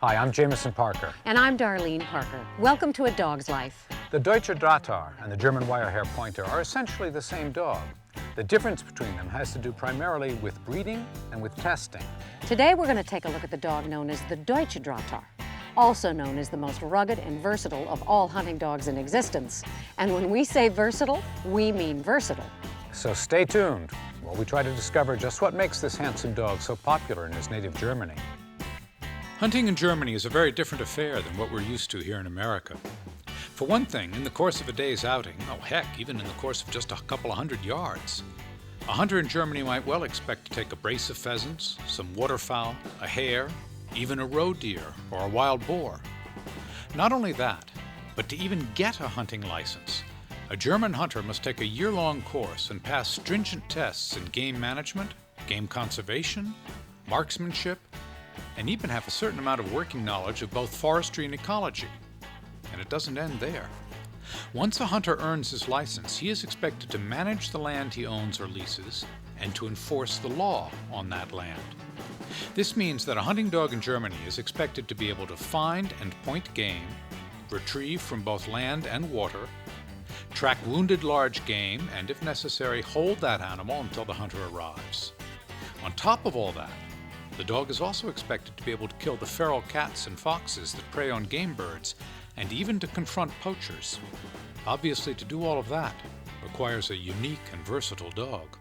Hi, I'm Jameson Parker. And I'm Darlene Parker. Welcome to A Dog's Life. The Deutsche Drahthaar and the German Wirehaired Pointer are essentially the same dog. The difference between them has to do primarily with breeding and with testing. Today we're going to take a look at the dog known as the Deutsche Drahthaar, also known as the most rugged and versatile of all hunting dogs in existence. And when we say versatile, we mean versatile. So stay tuned while we try to discover just what makes this handsome dog so popular in his native Germany. Hunting in Germany is a very different affair than what we're used to here in America. For one thing, in the course of a day's outing, oh heck, even in the course of just a couple of 100 yards, a hunter in Germany might well expect to take a brace of pheasants, some waterfowl, a hare, even a roe deer or a wild boar. Not only that, but to even get a hunting license, a German hunter must take a year-long course and pass stringent tests in game management, game conservation, marksmanship, and even have a certain amount of working knowledge of both forestry and ecology. And it doesn't end there. Once a hunter earns his license, he is expected to manage the land he owns or leases and to enforce the law on that land. This means that a hunting dog in Germany is expected to be able to find and point game, retrieve from both land and water, track wounded large game, and if necessary, hold that animal until the hunter arrives. On top of all that, the dog is also expected to be able to kill the feral cats and foxes that prey on game birds, and even to confront poachers. Obviously, to do all of that requires a unique and versatile dog.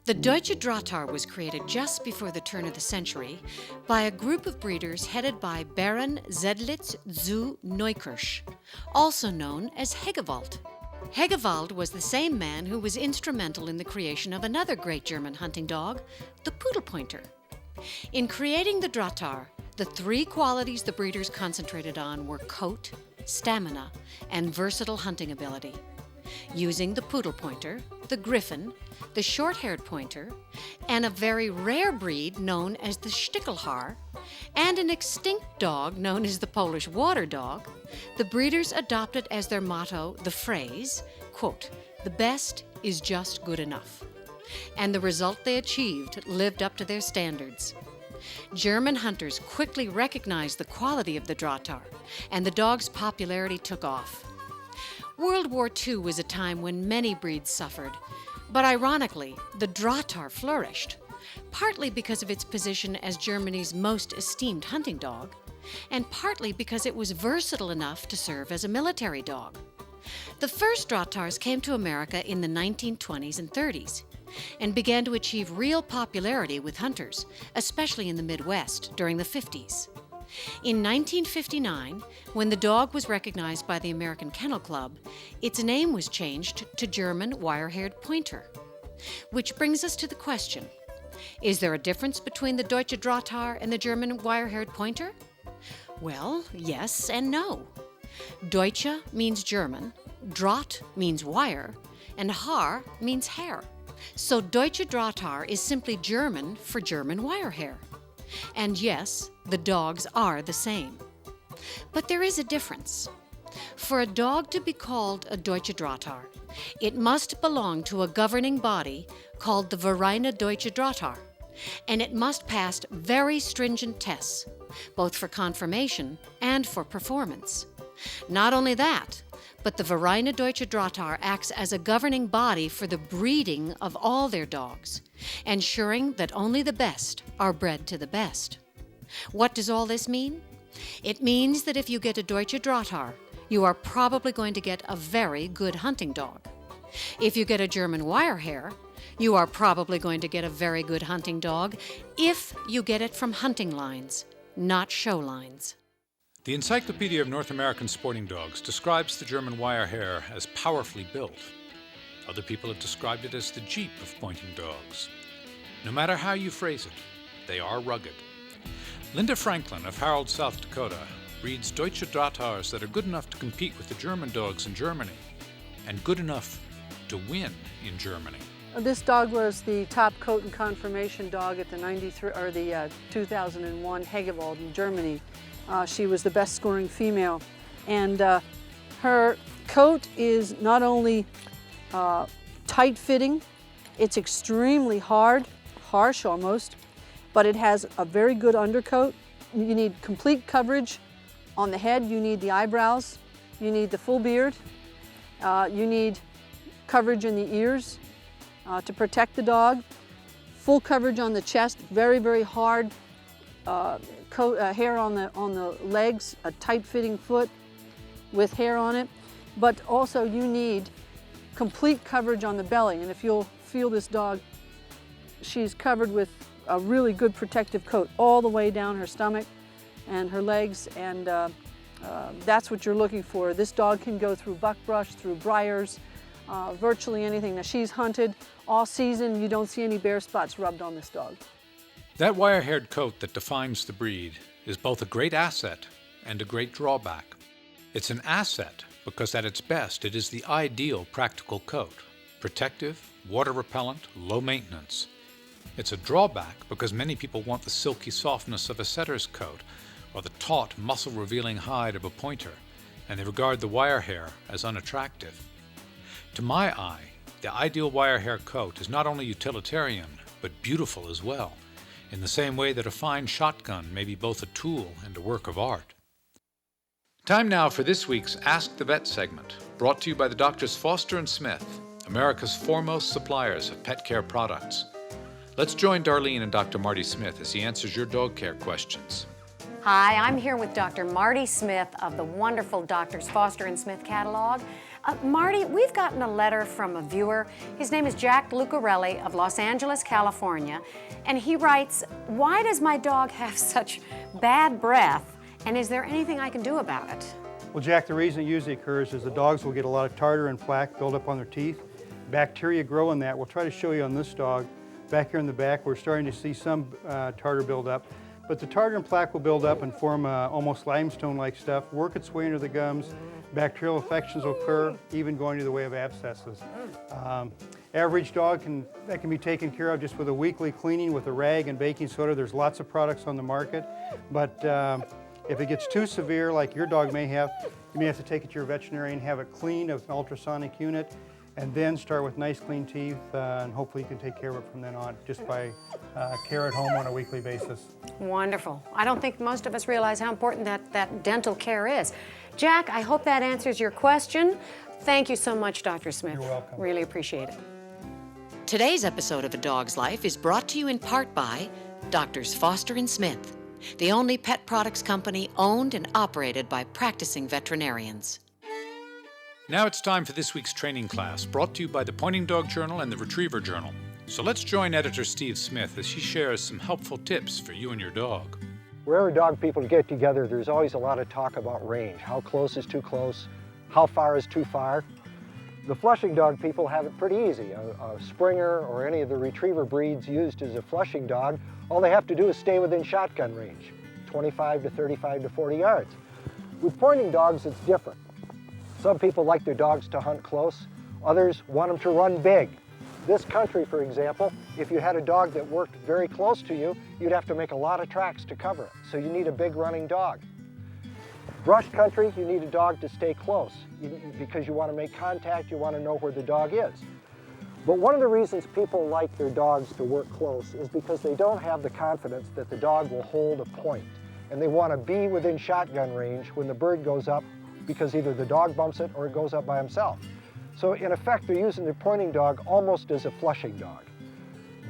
The Deutsche Drahthaar was created just before the turn of the century by a group of breeders headed by Baron Zedlitz zu Neukirch, also known as Hegewald. Hegewald was the same man who was instrumental in the creation of another great German hunting dog, the Poodle Pointer. In creating the Drahthaar, the three qualities the breeders concentrated on were coat, stamina, and versatile hunting ability. Using the Poodle Pointer, the Griffon, the short-haired pointer, and a very rare breed known as the Stickelhaar, and an extinct dog known as the Polish water dog, the breeders adopted as their motto the phrase, quote, "The best is just good enough." And the result they achieved lived up to their standards. German hunters quickly recognized the quality of the Drahthaar, and the dog's popularity took off. World War II was a time when many breeds suffered, but ironically, the Drahthaar flourished, partly because of its position as Germany's most esteemed hunting dog, and partly because it was versatile enough to serve as a military dog. The first Drahthaars came to America in the 1920s and 30s, and began to achieve real popularity with hunters, especially in the Midwest during the 50s. In 1959, when the dog was recognized by the American Kennel Club, its name was changed to German Wirehaired Pointer. Which brings us to the question, is there a difference between the Deutsche Drahthaar and the German Wirehaired Pointer? Well, yes and no. Deutsche means German, Draht means wire, and Haar means hair. So Deutsche Drahthaar is simply German for German wirehair. And yes, the dogs are the same. But there is a difference. For a dog to be called a Deutsche Drahthaar, it must belong to a governing body called the Vereine Deutsche Drahthaar, and it must pass very stringent tests, both for conformation and for performance. Not only that, but the Vereine Deutsche Drahthaar acts as a governing body for the breeding of all their dogs, ensuring that only the best are bred to the best. What does all this mean? It means that if you get a Deutsche Drahthaar, you are probably going to get a very good hunting dog. If you get a German Wirehair, you are probably going to get a very good hunting dog if you get it from hunting lines, not show lines. The Encyclopedia of North American Sporting Dogs describes the German Wirehair as powerfully built. Other people have described it as the Jeep of pointing dogs. No matter how you phrase it, they are rugged. Lynda Franklin of Harold, South Dakota, breeds Deutsche Drahthaars that are good enough to compete with the German dogs in Germany, and good enough to win in Germany. This dog was the top coat and conformation dog at the 2001 Hegewald in Germany. She was the best scoring female, and her coat is not only tight-fitting, it's extremely hard, harsh almost, but it has a very good undercoat, you need complete coverage on the head, you need the eyebrows, you need the full beard, you need coverage in the ears to protect the dog, full coverage on the chest, very, very hard hair on the legs, a tight-fitting foot with hair on it, but also you need complete coverage on the belly. And if you'll feel this dog, she's covered with a really good protective coat all the way down her stomach and her legs, and that's what you're looking for. This dog can go through buckbrush, through briars, virtually anything. Now, she's hunted all season. You don't see any bare spots rubbed on this dog. That wire-haired coat that defines the breed is both a great asset and a great drawback. It's an asset because at its best it is the ideal practical coat. Protective, water repellent, low maintenance. It's a drawback because many people want the silky softness of a setter's coat or the taut, muscle-revealing hide of a pointer, and they regard the wire hair as unattractive. To my eye, the ideal wire hair coat is not only utilitarian, but beautiful as well, in the same way that a fine shotgun may be both a tool and a work of art. Time now for this week's Ask the Vet segment, brought to you by the Doctors Foster and Smith, America's foremost suppliers of pet care products. Let's join Darlene and Dr. Marty Smith as he answers your dog care questions. Hi, I'm here with Dr. Marty Smith of the wonderful Doctors Foster and Smith catalog. Marty, we've gotten a letter from a viewer. His name is Jack Lucarelli of Los Angeles, California, and he writes, "Why does my dog have such bad breath, and is there anything I can do about it?" Well, Jack, the reason it usually occurs is the dogs will get a lot of tartar and plaque build up on their teeth. Bacteria grow in that. We'll try to show you on this dog. Back here in the back, we're starting to see some tartar build up. But the tartar and plaque will build up and form almost limestone-like stuff, work its way into the gums. Bacterial infections will occur, even going to the way of abscesses. Average dog that can be taken care of just with a weekly cleaning with a rag and baking soda. There's lots of products on the market. But if it gets too severe, like your dog may have, you may have to take it to your veterinarian, have it cleaned with an ultrasonic unit, and then start with nice clean teeth, and hopefully you can take care of it from then on just by care at home on a weekly basis. Wonderful. I don't think most of us realize how important that dental care is. Jack, I hope that answers your question. Thank you so much, Dr. Smith. You're welcome. Really appreciate it. Today's episode of A Dog's Life is brought to you in part by Doctors Foster and Smith, the only pet products company owned and operated by practicing veterinarians. Now it's time for this week's training class, brought to you by the Pointing Dog Journal and the Retriever Journal. So let's join editor Steve Smith as he shares some helpful tips for you and your dog. Wherever dog people get together, there's always a lot of talk about range. How close is too close? How far is too far? The flushing dog people have it pretty easy. A Springer or any of the retriever breeds used as a flushing dog, all they have to do is stay within shotgun range, 25 to 35 to 40 yards. With pointing dogs, it's different. Some people like their dogs to hunt close. Others want them to run big. This country, for example, if you had a dog that worked very close to you, you'd have to make a lot of tracks to cover it. So you need a big running dog. Brush country, you need a dog to stay close because you want to make contact, you want to know where the dog is. But one of the reasons people like their dogs to work close is because they don't have the confidence that the dog will hold a point. And they want to be within shotgun range when the bird goes up, because either the dog bumps it or it goes up by himself. So in effect, they're using their pointing dog almost as a flushing dog.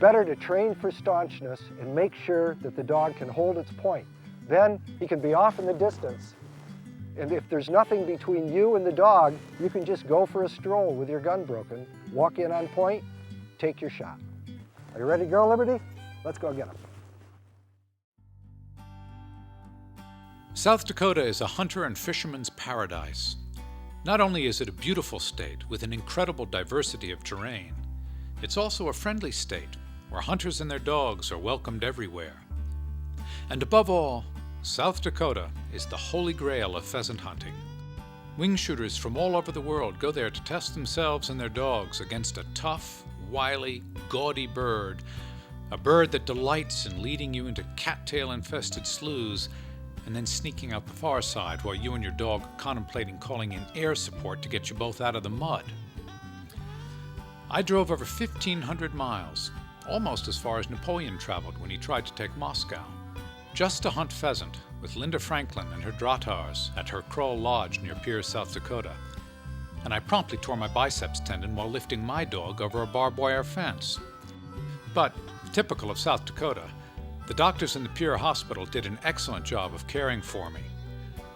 Better to train for staunchness and make sure that the dog can hold its point. Then he can be off in the distance. And if there's nothing between you and the dog, you can just go for a stroll with your gun broken, walk in on point, take your shot. Are you ready to go, Liberty? Let's go get him. South Dakota is a hunter and fisherman's paradise. Not only is it a beautiful state with an incredible diversity of terrain, it's also a friendly state where hunters and their dogs are welcomed everywhere. And above all, South Dakota is the holy grail of pheasant hunting. Wing shooters from all over the world go there to test themselves and their dogs against a tough, wily, gaudy bird, a bird that delights in leading you into cattail-infested sloughs and then sneaking out the far side while you and your dog are contemplating calling in air support to get you both out of the mud. I drove over 1,500 miles, almost as far as Napoleon traveled when he tried to take Moscow, just to hunt pheasant with Lynda Franklin and her drahtars at her Krull Lodge near Pierce, South Dakota. And I promptly tore my biceps tendon while lifting my dog over a barbed wire fence. But, typical of South Dakota, the doctors in the Pierre Hospital did an excellent job of caring for me.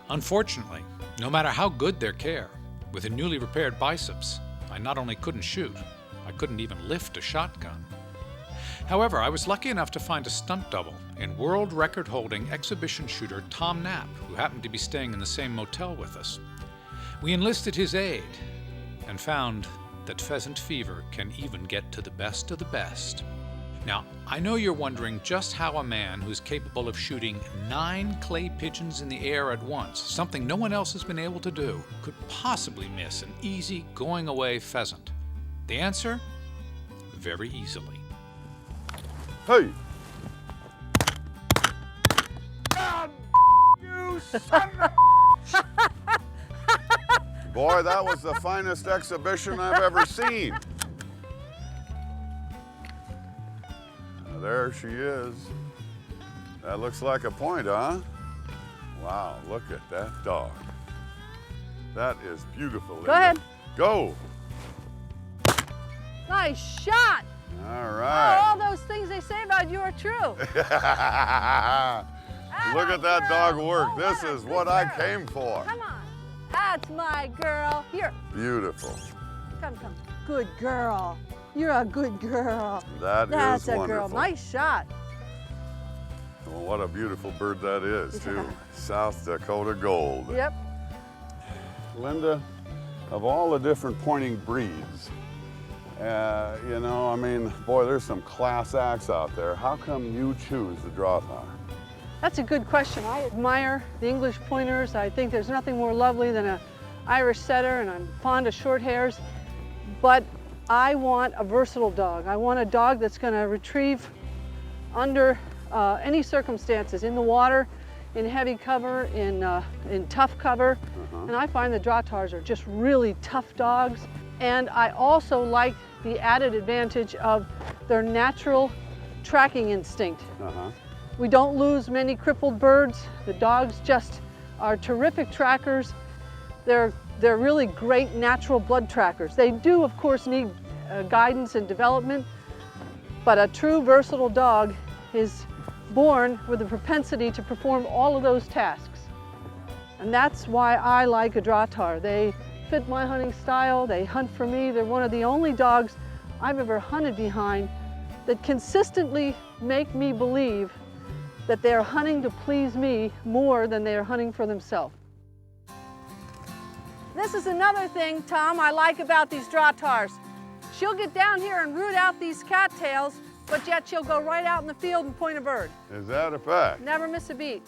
Unfortunately, no matter how good their care, with a newly repaired biceps, I not only couldn't shoot, I couldn't even lift a shotgun. However, I was lucky enough to find a stunt double in world record-holding exhibition shooter Tom Knapp, who happened to be staying in the same motel with us. We enlisted his aid and found that pheasant fever can even get to the best of the best. Now, I know you're wondering just how a man who's capable of shooting 9 clay pigeons in the air at once, something no one else has been able to do, could possibly miss an easy going-away pheasant. The answer? Very easily. Hey! God, you son of Boy, that was the finest exhibition I've ever seen. There she is. That looks like a point, huh? Wow, look at that dog. That is beautiful. Go ahead. Go. Nice shot. All right. Oh, all those things they say about you are true. Look at that dog work. This is what I came for. Come on. That's my girl. Here. Beautiful. Come. Good girl. You're a good girl. That's a wonderful. girl. Nice shot. Well, what a beautiful bird that is, too. South Dakota gold. Yep. Lynda, of all the different pointing breeds, you know, I mean, boy, there's some class acts out there. How come you choose the draughtar? That's a good question. I admire the English pointers. I think there's nothing more lovely than an Irish setter, and I'm fond of short hairs. But I want a versatile dog. I want a dog that's going to retrieve under any circumstances, in the water, in heavy cover, in tough cover. And I find the drahtars are just really tough dogs. And I also like the added advantage of their natural tracking instinct. We don't lose many crippled birds. The dogs just are terrific trackers. They're really great natural blood trackers. They do, of course, need guidance and development, but a true versatile dog is born with a propensity to perform all of those tasks. And that's why I like a draughtar. They fit my hunting style, they hunt for me. They're one of the only dogs I've ever hunted behind that consistently make me believe that they're hunting to please me more than they're hunting for themselves. This is another thing, Tom, I like about these drahtars. She'll get down here and root out these cattails, but yet she'll go right out in the field and point a bird. Is that a fact? Never miss a beat.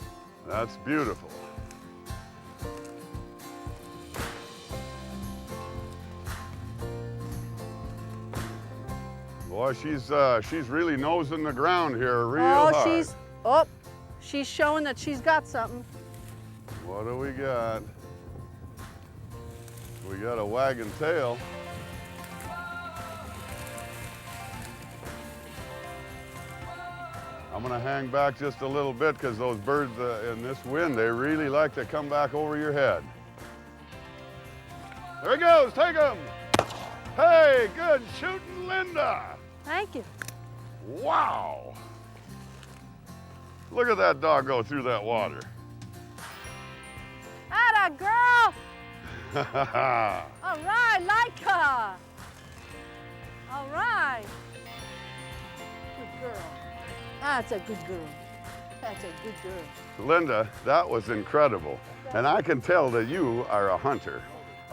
That's beautiful. Boy, she's really nosing the ground here real hard. She's showing that she's got something. What do we got? We got a wagging tail. I'm gonna hang back just a little bit because those birds in this wind, they really like to come back over your head. There he goes, take him. Hey, good shooting, Lynda. Thank you. Wow. Look at that dog go through that water. Atta girl. All right, Leica. All right. Good girl. That's a good girl. That's a good girl. Lynda, that was incredible. And I can tell that you are a hunter.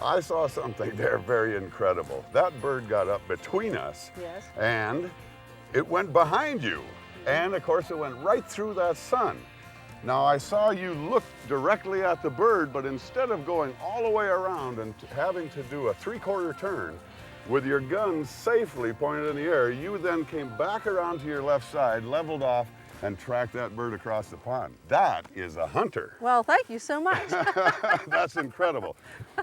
I saw something there very incredible. That bird got up between us, yes, and it went behind you. And of course, it went right through that sun. Now, I saw you look directly at the bird, but instead of going all the way around and having to do a 3/4 turn with your gun safely pointed in the air, you then came back around to your left side, leveled off, and track that bird across the pond. That is a hunter. Well, thank you so much. That's incredible.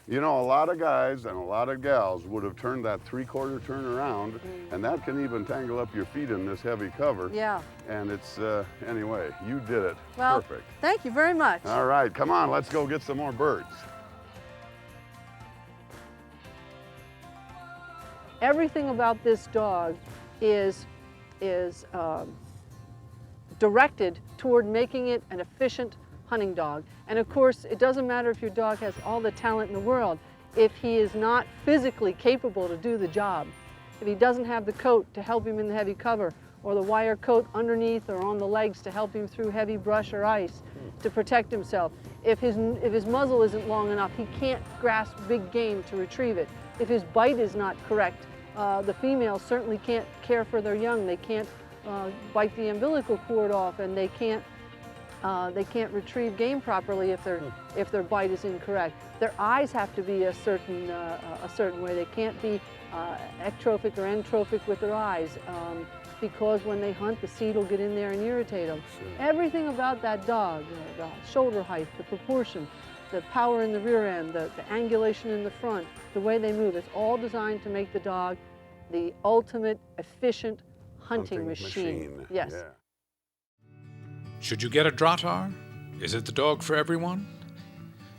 You know, a lot of guys and a lot of gals would have turned that 3/4 turn around, and that can even tangle up your feet in this heavy cover. Yeah. And it's, anyway, you did it. Well, perfect. Thank you very much. All right, come on, let's go get some more birds. Everything about this dog is directed toward making it an efficient hunting dog. And of course, it doesn't matter if your dog has all the talent in the world. If he is not physically capable to do the job, if he doesn't have the coat to help him in the heavy cover, or the wire coat underneath or on the legs to help him through heavy brush or ice to protect himself, if his muzzle isn't long enough, he can't grasp big game to retrieve it. If his bite is not correct, the females certainly can't care for their young. They can't bite the umbilical cord off, and they can't retrieve game properly if their bite is incorrect. Their eyes have to be a certain way. They can't be ectrophic or entrophic with their eyes, because when they hunt, the seed will get in there and irritate them. Sure. Everything about that dog, the shoulder height, the proportion, the power in the rear end, the angulation in the front, the way they move, it's all designed to make the dog the ultimate efficient hunting machine. Yes. Yeah. Should you get a Drottar? Is it the dog for everyone?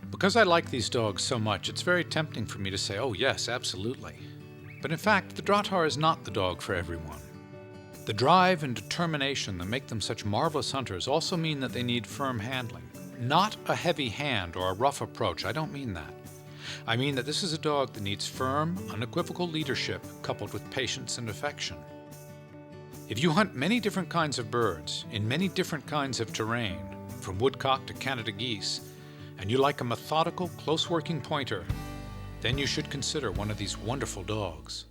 Because I like these dogs so much, it's very tempting for me to say, oh yes, absolutely. But in fact, the Drottar is not the dog for everyone. The drive and determination that make them such marvelous hunters also mean that they need firm handling. Not a heavy hand or a rough approach, I don't mean that. I mean that this is a dog that needs firm, unequivocal leadership coupled with patience and affection. If you hunt many different kinds of birds in many different kinds of terrain, from woodcock to Canada geese, and you like a methodical, close-working pointer, then you should consider one of these wonderful dogs.